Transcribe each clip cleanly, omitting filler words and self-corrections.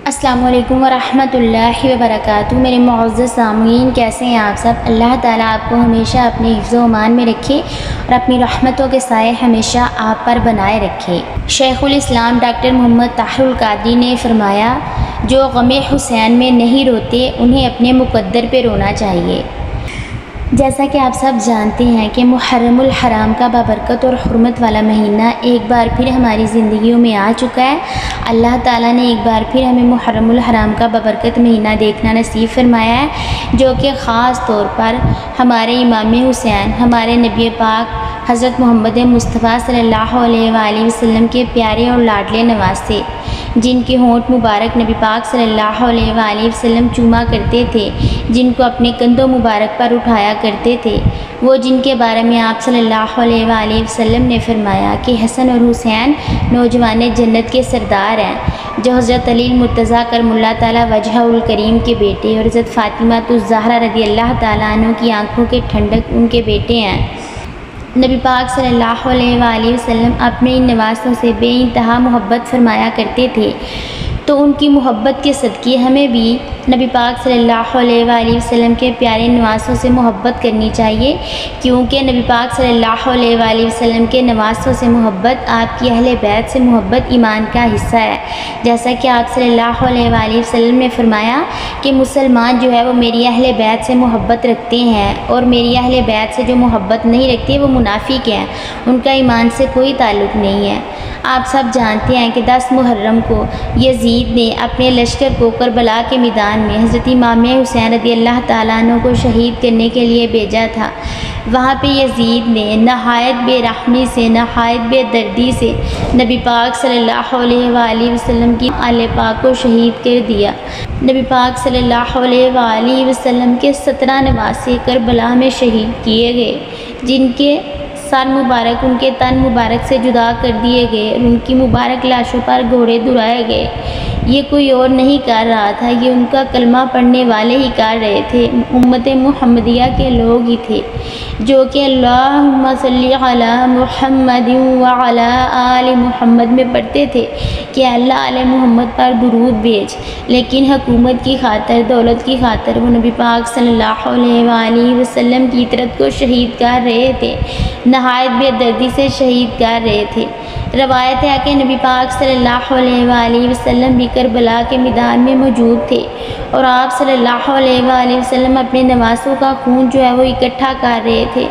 अस्सलामु अलैकुम वरहमतुल्लाहि वबरकातुहू। मेरे मुअज़्ज़ज़ सामीन, कैसे हैं आप सब। अल्लाह ताला आपको हमेशा अपने हिफ्ज़ व अमान में रखे और अपनी रहमतों के साए हमेशा आप पर बनाए रखे। शेखुल इस्लाम डॉक्टर मोहम्मद ताहिरुल क़ादरी ने फ़रमाया, जो ग़मे हुसैन में नहीं रोते उन्हें अपने मुक़द्दर पे रोना चाहिए। जैसा कि आप सब जानते हैं कि मुहर्रमुल हराम का बाबरकत और हुर्मत वाला महीना एक बार फिर हमारी ज़िंदगियों में आ चुका है। अल्लाह ताला ने एक बार फिर हमें मुहर्रमुल हराम का बाबरकत महीना देखना नसीब फरमाया है, जो कि ख़ास तौर पर हमारे इमाम हुसैन, हमारे नबी पाक हज़रत मोहम्मद मुस्तफ़ा सल्लल्लाहु अलैहि वसल्लम के प्यारे और लाडले नवासे, जिनके होंठ मुबारक नबी पाक सल्लल्लाहु अलैहि वसल्लम चूमा करते थे, जिनको अपने कंधों मुबारक पर उठाया करते थे, वो जिनके बारे में आप सल्लल्लाहु अलैहि वसल्लम ने फरमाया कि हसन और हुसैन नौजवान जन्नत के सरदार हैं, जो हज़रत अली मुर्तज़ा करमुल्लाह ताला वजहुल करीम के बेटे और हज़रत फ़ातिमा ज़हरा रज़ी अल्लाह ताला अन्हा की आँखों के ठंडक उनके बेटे हैं। नबी पाक सल्लल्लाहु अलैहि वसल्लम अपने इन नवासों से बेइंतहा मोहब्बत फरमाया करते थे, तो उनकी मोहब्बत के सदक़े हमें भी नबी पाक सल्लल्लाहु अलैहि वसल्लम के प्यारे नवासों से मोहब्बत करनी चाहिए, क्योंकि नबी पाक सल्लल्लाहु अलैहि वसल्लम के नवासों से मोहब्बत, आपकी अहले बैत से मोहब्बत ईमान का हिस्सा है। जैसा कि आप सल्लल्लाहु अलैहि वसल्लम ने फरमाया कि मुसलमान जो है वो मेरी अहले बैत से मोहब्बत रखते हैं, और मेरी अहले बैत से जो मोहब्बत नहीं रखते वो मुनाफिक हैं, उनका ईमान से कोई ताल्लुक़ नहीं है। आप सब जानते हैं कि 10 मुहर्रम को यज़ीद ने अपने लश्कर को करबला के मैदान में हज़रत इमाम हुसैन रज़ी अल्लाह ताला अन्हु को शहीद करने के लिए भेजा था। वहाँ पे यज़ीद ने नहायत बेरहमी से, नहायत बेदर्दी से नबी पाक सल्लल्लाहु अलैहि वसल्लम की आले पाक को शहीद कर दिया। नबी पाक सल्लल्लाहु अलैहि वसल्लम के 17 नवासे करबला में शहीद किए गए, जिनके सर मुबारक उनके तन मुबारक से जुदा कर दिए गए और उनकी मुबारक लाशों पर घोड़े दुराए गए। ये कोई और नहीं कर रहा था, ये उनका कलमा पढ़ने वाले ही कर रहे थे, उम्मत मुहम्मदिया के लोग ही थे, जो कि अल्लाहुम्मा सल्ली अला मुहम्मद व अला आलि मुहम्मद में पढ़ते थे कि अल्लाह आले मोहम्मद पर दुरूद भेज। लेकिन हुकूमत की खातर, दौलत की खातर वो नबी पाक सल्लल्लाहु अलैहि वसल्लम की इतरत को शहीद कर रहे थे, नहायत बेदर्दी से शहीद कर रहे थे। रवायत है कि नबी पाक सल्लल्लाहु अलैहि वसल्लम भी करबला के मैदान में मौजूद थे, और आप सल्लल्लाहु अलैहि वसल्लम अपने नवासों का खून जो है वो इकट्ठा कर रहे थे।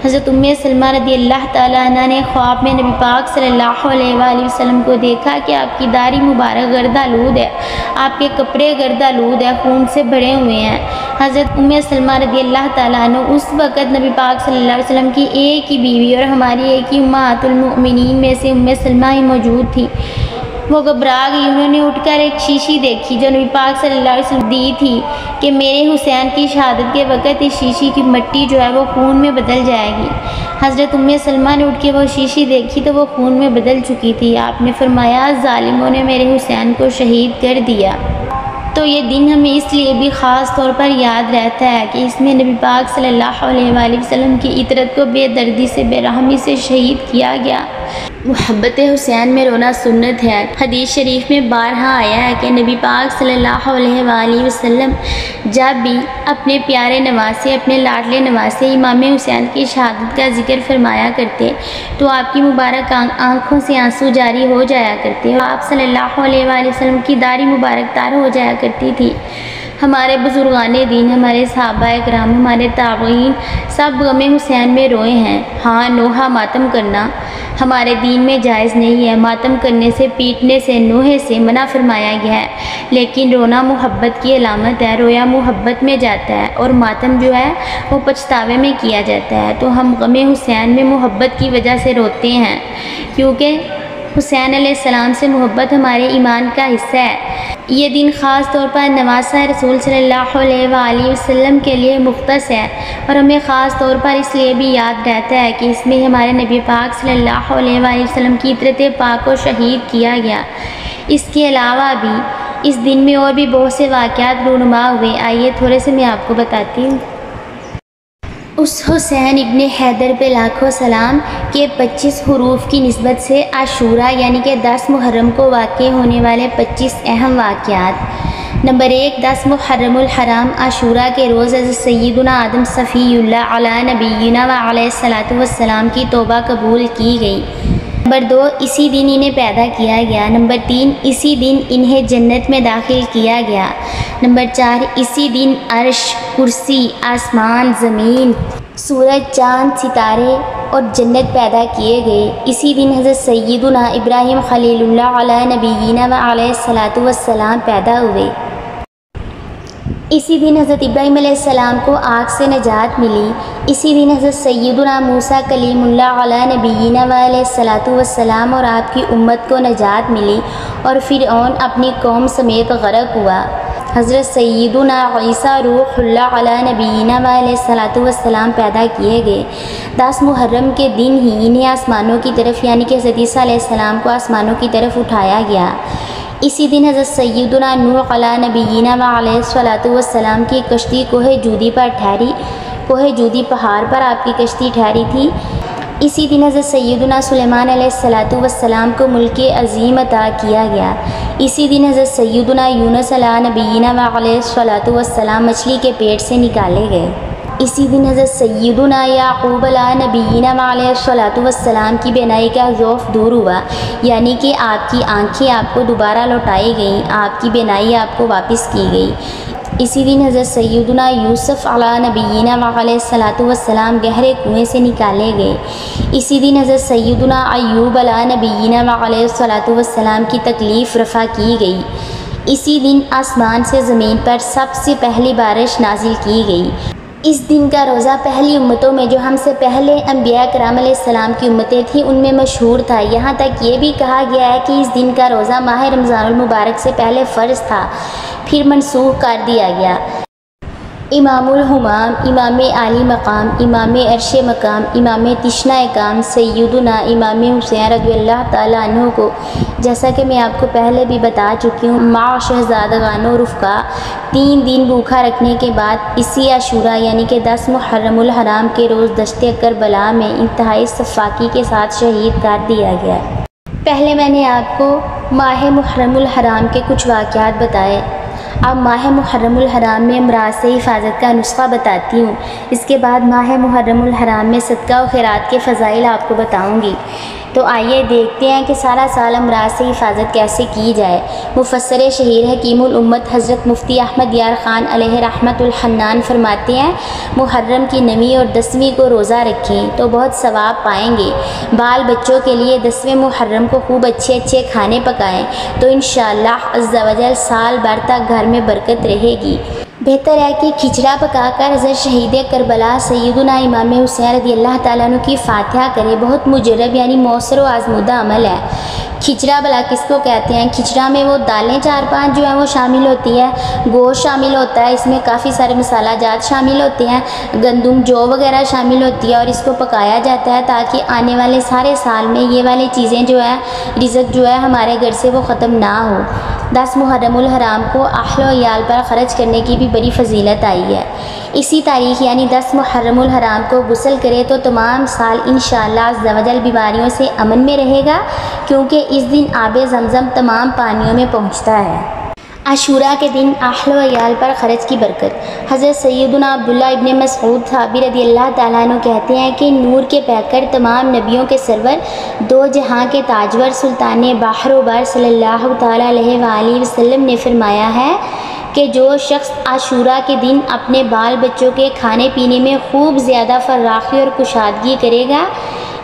हज़रत उम्मे सलमा रज़ी अल्लाह ताला अन्हा ने ख्वाब में नबी पाक सल्लल्लाहु अलैहि वसल्लम को देखा कि आपकी दाढ़ी मुबारक गर्दालूद है, आपके कपड़े गर्दालूद है, खून से भरे हुए हैं। हज़रत उम्मे सलमा रज़ी अल्लाह ताला अन्हा उस वक़्त नबी पाक सल्लल्लाहु अलैहि वसल्लम की एक ही बीवी और हमारी एक ही उम्महातुल मोमिनीन में से उम्मे सलमा ही मौजूद थी। वो घबरा गई। उन्होंने उठकर एक शीशी देखी जो नबी पाक सल्लल्लाहु अलैहि वसल्लम दी थी कि मेरे हुसैन की शहादत के वक़्त इस शीशी की मिट्टी जो है वो खून में बदल जाएगी। हज़रत उम्मे सलमा ने उठ के वो शीशी देखी तो वो खून में बदल चुकी थी। आपने फरमाया, ज़ालिमों ने मेरे हुसैन को शहीद कर दिया। तो ये दिन हमें इसलिए भी ख़ास तौर पर याद रहता है कि इसमें नबी पाक सल्लल्लाहु अलैहि वसल्लम की इतरत को बेदर्दी से, बेरहमी से शहीद किया गया। मोहब्बत हुसैन में रोना सुन्नत है। हदीस शरीफ में बारहा आया है कि नबी पाक सल्लल्लाहु अलैहि वसल्लम जब भी अपने प्यारे नवासे, अपने लाडले नवासे इमाम हुसैन की शहादत का जिक्र फरमाया करते तो आपकी मुबारक आँखों से आंसू जारी हो जाया करते और आप सल्लल्लाहु अलैहि वसल्लम की दाढ़ी मुबारक तार हो जाया करती थी। हमारे बुजुर्गाने दीन, हमारे सहाबाए किराम, हमारे ताबईन सब गमे हुसैन में रोए हैं। हाँ, नोहा मातम करना हमारे दीन में जायज़ नहीं है। मातम करने से, पीटने से, नोहे से मना फरमाया गया है, लेकिन रोना मोहब्बत की अलामत है। रोया मोहब्बत में जाता है और मातम जो है वो पछतावे में किया जाता है। तो हम गमे हुसैन में मोहब्बत की वजह से रोते हैं, क्योंकि हुसैन अलैहिस्सलाम से मोहब्बत हमारे ईमान का हिस्सा है। ये दिन ख़ास तौर पर नवासा रसूल सल्लल्लाहु अलैहि वसल्लम के लिए मुख्तस है, और हमें ख़ास तौर पर इसलिए भी याद रहता है कि इसमें हमारे नबी पाक सल्लल्लाहु अलैहि वसल्लम की इतरत पाक को शहीद किया गया। इसके अलावा भी इस दिन में और भी बहुत से वाक़यात रूनुमा हुए। आइए थोड़े से मैं आपको बताती हूँ। उस हुसैन इब्ने हैदर पे लाखों सलाम के 25 हरूफ की निस्बत से आशूरा यानी कि 10 मुहर्रम को वाक़ होने वाले 25 अहम वाक़यात। नंबर 1, 10 मुहर्रमुल हराम आशूरा के रोज़ सय्यदुना आदम सफ़ीउल्लाह अला नबीना व अलैहिस्सलातु वस्सलाम की तौबा कबूल की गई। नंबर 2, इसी दिन इन्हें पैदा किया गया। नंबर 3, इसी दिन इन्हें जन्नत में दाखिल किया गया। नंबर 4, इसी दिन अर्श, कुर्सी, आसमान, ज़मीन, सूरज, चाँद, सितारे और जन्नत पैदा किए गए। इसी दिन हज़रत सय्यदुना इब्राहीम खलीलुल्लाह अला नबीना व अलैहिस्सलातु वस्सलाम पैदा हुए। इसी दिन हज़रत इब्राहीम अलैहिस्सलाम को आग से नजात मिली। इसी दिन हज़रत सय्यदुना मूसा कलीमुल्लाह अला नबीना व अलैहिस्सलातु वस्सलाम और आपकी उम्मत को नजात मिली और फ़िरऔन अपनी कौम समेत गरक हुआ। हज़रत सय्यदुना ईसा रूहुल्लाह अला नबीना व अलैहिस्सलातु वस्सलाम पैदा किए गए। 10 मुहर्रम के दिन ही इन्हें आसमानों की तरफ यानी कि हज़रत ईसा अलैहिस्सलाम को आसमानों की तरफ उठाया गया। इसी दिन हज़रत सय्यदुना नूह अला नबीना व अलैहिस्सलातु वस्सलाम की कश्ती कोहे जूदी पर ठहरी। कोहे जूदी पहाड़ पर आपकी कश्ती ठहरी थी। इसी दिन हज़रत सय्यदुना सुलेमान अलैहिस्सलातु वस्सलाम को मुल्क अज़ीम अता किया गया। इसी दिन हज़रत सय्यदुना यूनुस अला नबीना व अलैहिस्सलातु वस्सलाम मछली के पेट से निकाले गए। इसी दिन हज़रत सय्यदुना याक़ूब अला नबीना व अलैहिस्सलातु वस्सलाम की बेनाई का ज़ौफ़ दूर हुआ, यानी कि आपकी आँखें आपको दोबारा लौटाई गईं, आपकी बेनाई आपको वापस की गई। इसी दिन हज़रत सय्यदुना यूसुफ़ अला नबीना व अलैहिस्सलातु वस्सलाम गहरे कुएँ से निकाले गए। इसी दिन हज़रत सय्यदुना अय्यूब अला नबीना व अलैहिस्सलातु वस्सलाम की तकलीफ़ रफ़ा की गई। इसी दिन आसमान से ज़मीन पर सबसे पहली बारिश नाजिल की गई। इस दिन का रोज़ा पहली उम्मतों में जो हमसे पहले अंबिया कराम अलैहिस्सलाम की उम्मतें थीं उनमें मशहूर था। यहाँ तक ये भी कहा गया है कि इस दिन का रोज़ा माह रमज़ानुल मुबारक से पहले फ़र्ज़ था, फिर मनसूख कर दिया गया। इमामुल हुमाम, इमाम आली मकाम, इमाम अर्श मकाम, इमाम तिश्ना काम सय्यदुना इमाम हुसैन रज़ियल्लाहु ताला अन्हु को, जैसा कि मैं आपको पहले भी बता चुकी हूँ, माँ शहज़ादगान और रुफ़क़ा 3 दिन भूखा रखने के बाद इसी आशूरा यानी कि 10 मुहर्रमुल हराम के रोज़ दश्ते करबला में इंतहाई सफ़ाकी के साथ शहीद कर दिया गया। पहले मैंने आपको माह मुहर्रमुल हराम के कुछ वाक़यात बताए। अब माह मुहर्रमुल हराम में अमराज़ से हिफाजत का नुस्खा बताती हूँ। इसके बाद माह मुहर्रमुल हराम में सदका व खैरात के फ़ज़ाइल आपको बताऊँगी। तो आइए देखते हैं कि सारा साल अमराज़ से हिफाजत कैसे की जाए। मुफस्सर शहीर हकीमुल उम्मत हज़रत मुफ्ती अहमद यार ख़ान अलैहि रहमतुल हन्नान फरमाते हैं, मुहर्रम की 9वीं और 10वीं को रोज़ा रखें तो बहुत सवाब पाएंगे। बाल बच्चों के लिए 10वें मुहर्रम को खूब अच्छे अच्छे खाने पकाएं तो इंशाअल्लाह अज़्ज़ा वजल साल भर तक घर में बरकत रहेगी। बेहतर है कि खिचड़ा पकाकर हज़रत शहीद करबला सय्यदुना इमाम हुसैन रज़ियल्लाहु ताला अन्हु की फातिहा करें। बहुत मुजर्रब यानी मौसर व आज़मूदा अमल है। खिचड़ा भला किसको कहते हैं? खिचड़ा में वो दालें 4-5 जो है वो शामिल होती है, गोश्त शामिल होता है, इसमें काफ़ी सारे मसाला जात शामिल होते हैं, गंदम जौ वगैरह शामिल होती है और इसको पकाया जाता है ताकि आने वाले सारे साल में ये वाली चीज़ें जो है रिज़्क़ जो है हमारे घर से वो ख़त्म ना हो। 10 मुहर्रमुल हराम को अहल व इयाल पर ख़र्च करने की भी बड़ी फजीलत आई है। इसी तारीख़ यानी 10 मुहर्रमुल हराम को गुस्ल करे तो तमाम साल इंशाअल्लाह अज़्ज़ा वजल बीमारियों से अमन में रहेगा, क्योंकि इस दिन आबे ज़मज़म तमाम पानियों में पहुँचता है। आशूरा के दिन अहल व इयाल पर ख़र्च की बरकत। हज़रत सय्यदुना अब्दुल्ला इब्ने मसऊद साहबी रज़ियल्लाहु ताला अन्हु कहते हैं कि नूर के पैकर तमाम नबियों के सरवर, दो जहां के ताजवर सुल्तान बहर बर सल्लल्लाहु ताला अलैहि वसल्लम ने फरमाया है कि जो शख्स आशूरा के दिन अपने बाल बच्चों के खाने पीने में खूब ज़्यादा फर्राखी और कुशादगी करेगा,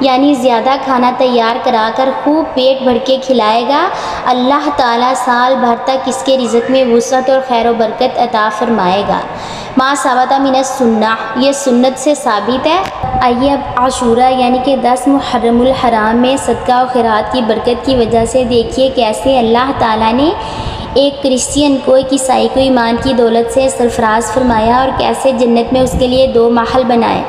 यानी ज़्यादा खाना तैयार कराकर खूब पेट भर के खिलाएगा, अल्लाह ताला साल भर तक इसके रिज़्क़ में वुसअत और खैर व बरकत अता फ़रमाएगा। मा साबता मिन सुन्नह, ये सुन्नत से साबित है। आइए अब आशूरा यानी कि 10 मुहर्रमुल हराम में सदका व खैरात की बरकत की वजह से देखिए कैसे अल्लाह ताला ने एक क्रिश्चियन को, एक ईसाई को ईमान की दौलत से सरफराज फरमाया और कैसे जन्नत में उसके लिए 2 महल बनाए।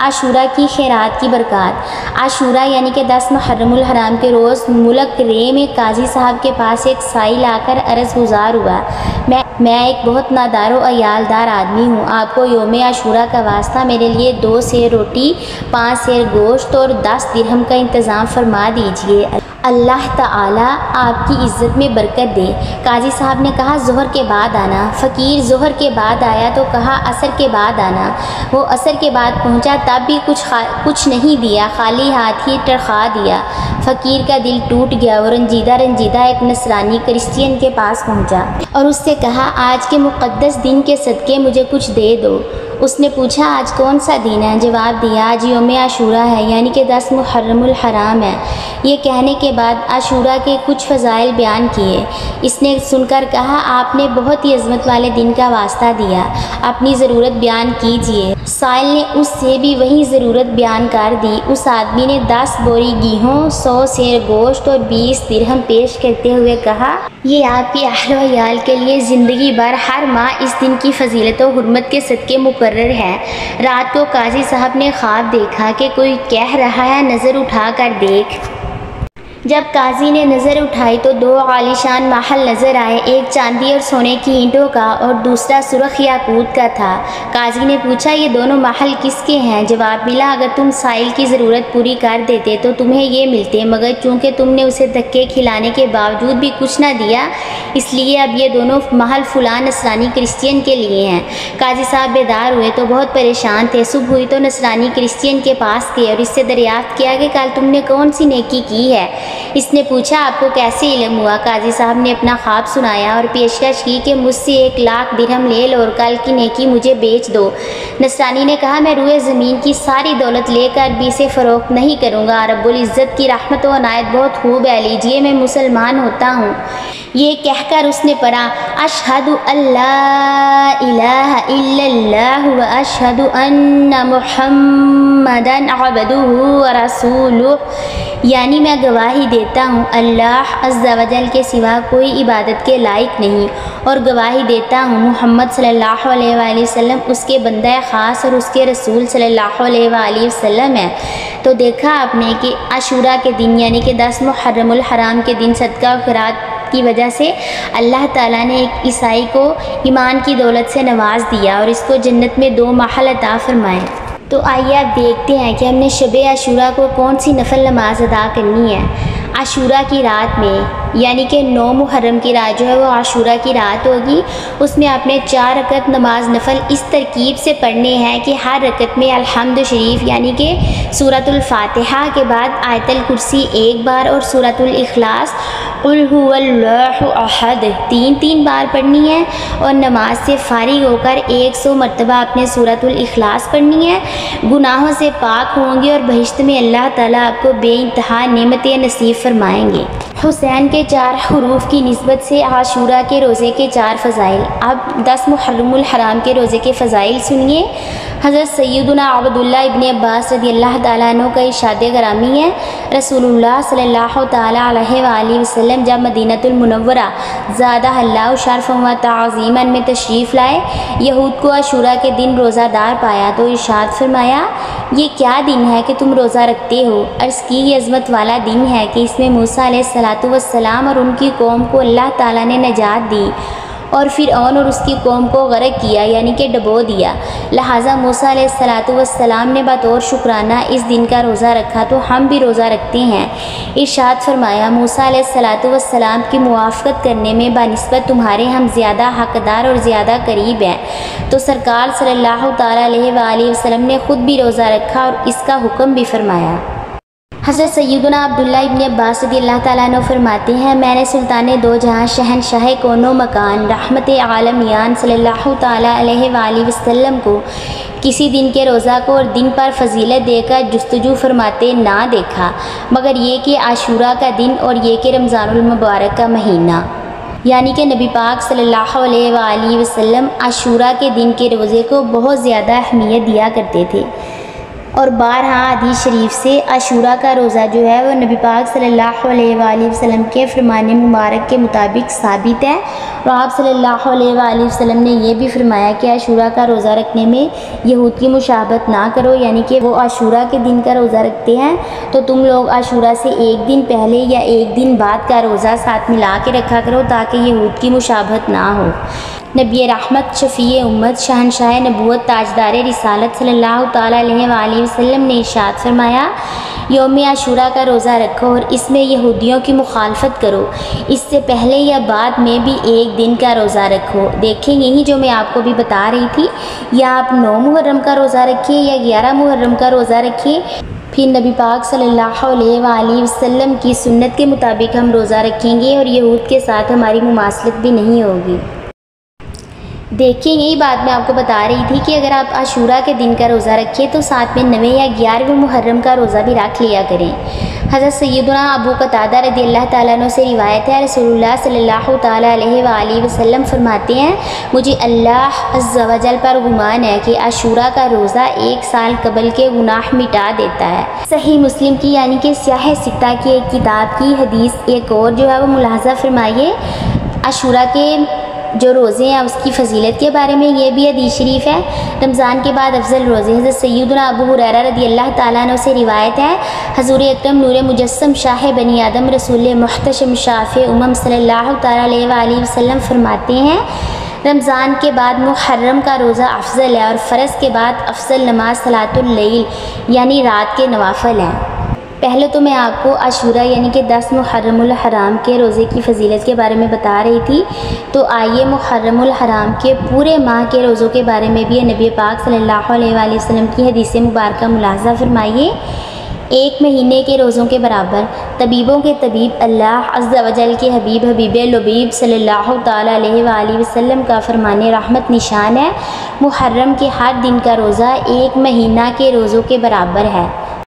आशूरा की खैरात की बरकत। आशूरा यानी कि 10 मुहर्रमुल हराम के रोज़ मुल्क रे में काजी साहब के पास एक साइल आकर अर्ज़ गुज़ार हुआ मैं एक बहुत नादारो अयालदार आदमी हूँ। आपको योम आशूरा का वास्ता मेरे लिए 2 सेर रोटी, 5 सेर गोश्त और 10 दिरहम का इंतज़ाम फरमा दीजिए। अल्लाह ताला आपकी इज़्ज़त में बरकत दे। काजी साहब ने कहा ज़ोहर के बाद आना। फ़कीर ज़ोहर के बाद आया तो कहा असर के बाद आना। वो असर के बाद पहुंचा, तब भी कुछ नहीं दिया, खाली हाथ ही टरखा दिया। फ़कीर का दिल टूट गया और रंजीदा एक नसरानी क्रिश्चियन के पास पहुंचा और उससे कहा आज के मुक़द्दस दिन के सदक़े मुझे कुछ दे दो। उसने पूछा आज कौन सा दिन है? जवाब दिया आज योम आशूरा है, यानी कि 10 मुहर्रमुल हराम है। ये कहने के बाद आशूरा के कुछ फ़ज़ाइल बयान किए। इसने सुनकर कहा आपने बहुत ही अज़मत वाले दिन का वास्ता दिया, अपनी ज़रूरत बयान कीजिए। साइल ने उससे भी वही ज़रूरत बयान कर दी। उस आदमी ने 10 बोरी गेहूँ, 100 सेर गोश्त और 20 दिरहम पेश करते हुए कहा ये आपके अहल व अयाल के लिए ज़िंदगी भर हर माह इस दिन की फ़जीलत व हुर्मत के सदक़े मुकर्रर है। रात को काजी साहब ने ख्वाब देखा कि कोई कह रहा है नज़र उठा कर देख। जब काजी ने नज़र उठाई तो 2 आलीशान महल नज़र आए, एक चांदी और सोने की ईंटों का और दूसरा सुरख याकूत का था। काजी ने पूछा ये दोनों महल किसके हैं? जवाब मिला अगर तुम साइल की ज़रूरत पूरी कर देते तो तुम्हें ये मिलते, मगर चूँकि तुमने उसे धक्के खिलाने के बावजूद भी कुछ न दिया, इसलिए अब ये दोनों महल फ़ुलां नसरानी क्रिश्चियन के लिए हैं। काजी साहब बेदार हुए तो बहुत परेशान थे। सुबह हुई तो नसरानी क्रिश्चियन के पास गए और इससे दरियाफ्त किया कि कल तुमने कौन सी नेकी की है? इसने पूछा आपको कैसे इल्म हुआ? काजी साहब ने अपना ख्वाब सुनाया और पेशकश की कि मुझसे 1 लाख दिरहम ले लो और कल की नेकी मुझे बेच दो। नसरानी ने कहा मैं रूए ज़मीन की सारी दौलत लेकर भी इसे फ़रोख्त नहीं करूँगा। रब्बुल इज़्ज़त की रहमत व अनायत बहुत खूब है, लीजिए मैं मुसलमान होता हूँ। ये कहकर उसने पढ़ा अशहदु अल्ला इलाहा इल्लल्लाह व अशहदु अन्ना मुहम्मदन अब्दुहु व रसूलुहु, यानी मैं गवाही देता हूँ अल्लाह अज़्ज़ा वजल के सिवा कोई इबादत के लायक नहीं और गवाही देता हूँ मोहम्मद सल्लल्लाहु अलैहि वसल्लम उसके बंदा ख़ास और उसके रसूल सल्लल्लाहु अलैहि वसल्लम है। तो देखा आपने कि आशूरा के दिन यानी कि 10 मुहर्रमुल हराम के दिन सदका व खैरात की वजह से अल्लाह ताला ने एक ईसाई को ईमान की दौलत से नवाज दिया और इसको जन्नत में 2 महल अता फरमाए। तो आइए आप देखते हैं कि हमने शब आशूरा को कौन सी नफल नमाज अदा करनी है। आशूरा की रात में यानी कि 9 मुहर्रम की रात जो है वो आशूरा की रात होगी, उसमें आपने 4 रकत नमाज नफल इस तरकीब से पढ़ने हैं कि हर रकत में अल्हम्दु शरीफ यानी कि सूरतुल फातिहा के बाद आयतुल कुर्सी 1 बार और सूरतुल इखलास कुल हुवल्लाहु अहद 3-3 बार पढ़नी है और नमाज से फारिग होकर 100 मरतबा आपने सूरतुल इखलास पढ़नी है। गुनाहों से पाक होंगे और बहिश्त में अल्लाह ताला आपको बेइंतहा नेमतें नसीब फरमाएंगे। हुसैन के 4 हरूफ की निस्बत से आशूरा के रोज़े के 4 फ़ज़ाइल। अब 10 मुहर्रमुल हराम के रोज़े के फ़ज़ाइल सुनिए। हज़रत सैयदना अब्दुल्लाह इब्न अब्बास रज़ियल्लाहु ताला अन्हु का इरशाद गरामी है, रसूलुल्लाह सल्लल्लाहु ताला अलैहि वसल्लम जब मदीनतुल मुनव्वरा ज़ादहल्लाहु शरफ़न व तअज़ीमन में तशरीफ़ लाए, यहूद को आशूरा के दिन रोज़ादार पाया तो इरशाद फरमाया ये क्या दिन है कि तुम रोज़ा रखते हो? अर्ज़ की ये अज़मत वाला दिन है कि इसमें मूसा अलैहिस्सलातु वस्सलाम और उनकी कौम को अल्लाह ताला ने नजात दी और फ़िरऔन और उसकी कौम को गर्क किया यानी कि डबो दिया। लिहाजा मूसा अलैहिस्सलातु वस्सलाम ने बतौर शुक्राना इस दिन का रोज़ा रखा तो हम भी रोज़ा रखते हैं। इरशाद फरमाया मूसा अलैहिस्सलातु वस्सलाम की मुआफ़क़त करने में बानिस्बत तुम्हारे हम ज़्यादा हक़दार और ज़्यादा करीब हैं। तो सरकार सल्लल्लाहु ताला अलैहि वसल्लम ने ख़ुद भी रोज़ा रखा और इसका हुक्म भी फरमाया। हज़रत सैयदना अब्दुल्लाह इब्न अब्बास रज़ियल्लाहु ताला अन्हु फरमाते हैं मैंने सुल्तान दो जहां शहनशाह कोनो मकान रहमत आलमियान सल्लल्लाहु ताला अलैहि वसल्लम को किसी दिन के रोज़ा को और दिन पर फजीलत देकर जुस्तजू फरमाते ना देखा, मगर ये कि आशूरा का दिन और ये कि रमज़ानुल मुबारक का महीना, यानी कि नबी पाक सल्लल्लाहु अलैहि वसल्लम आशूरा के दिन के रोज़े को बहुत ज़्यादा अहमियत दिया करते थे। और बारहा हदीस शरीफ से आशूरा का रोज़ा जो है वो नबी पाक सल्लल्लाहु अलैहि वसल्लम के फरमान मुबारक के मुताबिक साबित है। और आप सल्लल्लाहु अलैहि वसल्लम ने यह भी फरमाया कि आशूरा का रोज़ा रखने में यहूद की मुशाबत ना करो, यानी कि वो आशूरा के दिन का रोज़ा रखते हैं तो तुम लोग आशूरा से एक दिन पहले या एक दिन बाद का रोज़ा साथ मिला के रखा करो ताकि यहूद की मुशाबत ना हो। नबी रहमत, शफ़ी उम्मत, शहनशाह नबूवत, ताजदार रिसालत सल्लल्लाहु ताला अलैहि वसल्लम ने इरशाद फरमाया, यौम आशूरा का रोज़ा रखो और इसमें यहूदियों की मुखालफत करो। इससे पहले या बाद में भी एक दिन का रोज़ा रखो। देखें, यही जो मैं आपको भी बता रही थी, या आप 9 मुहर्रम का रोज़ा रखिए या 11 मुहर्रम का रोज़ा रखिए, फिर नबी पाक सल्लल्लाहु अलैहि वसल्लम की सुन्नत के मुताबिक हम रोज़ा रखेंगे और यहूद के साथ हमारी मुमासलत भी नहीं होगी। देखिए, यही बात मैं आपको बता रही थी कि अगर आप आशूरा के दिन का रोज़ा रखिए तो साथ में 9वें या 11वें मुहर्रम का रोज़ा भी रख लिया करें। हज़रत सैयदना अबू कतादा रज़ियल्लाहु ताला अन्हु से रिवायत है, रसूलुल्लाह सल्लल्लाहु ताला अलैहि वसल्लम फरमाते हैं, मुझे अल्लाह अज़्ज़ा व जल पर गुमान है कि आशूरा का रोज़ा 1 साल कबल के गुनाह मिटा देता है। सही मुस्लिम की यानी कि सियाह सित्ता की एक किताब की हदीस एक और जो है वो मुलाहज़ा फरमाइए। आशूरा के जो रोज़े हैं उसकी फ़जीलत के बारे में ये भी हदीस शरीफ है। रमज़ान के बाद अफजल रोज़े हज़रत सैयदना अबू हुरैरा रज़ियल्लाहु ताला अन्हु से रिवायत है, हज़ूर अकरम नूर मुजस्सम शाह बनी आदम रसूल मुहतशम शाफ़े उमम सल्लल्लाहु ताला अलैहि वसल्लम फरमाते हैं, रमज़ान के बाद मुहर्रम का रोज़ा अफजल है और फ़र्ज़ के बाद अफजल नमाज सलातुल लैल यानी रात के नवाफिल हैं। पहले तो मैं आपको आशूरा यानी कि 10 मुहर्रमुल हराम के रोज़े की फ़जीलत के बारे में बता रही थी, तो आइए मुहर्रमुल हराम के पूरे माह के रोज़ों के बारे में भी नबी पाक सल्लल्लाहु अलैहि वसल्लम की हदीस मुबारक मुलाहज़ा फरमाइए। 1 महीने के रोज़ों के बराबर तबीबों के तबीब अल्लाह अज़्ज़ा व जल के हबीब हबीब लबीब सल्लल्लाहु ताला अलैहि वसल्लम का फरमाने रहमत निशान है, मुहर्रम के हर दिन का रोज़ा 1 महीना के रोज़ों के बराबर है।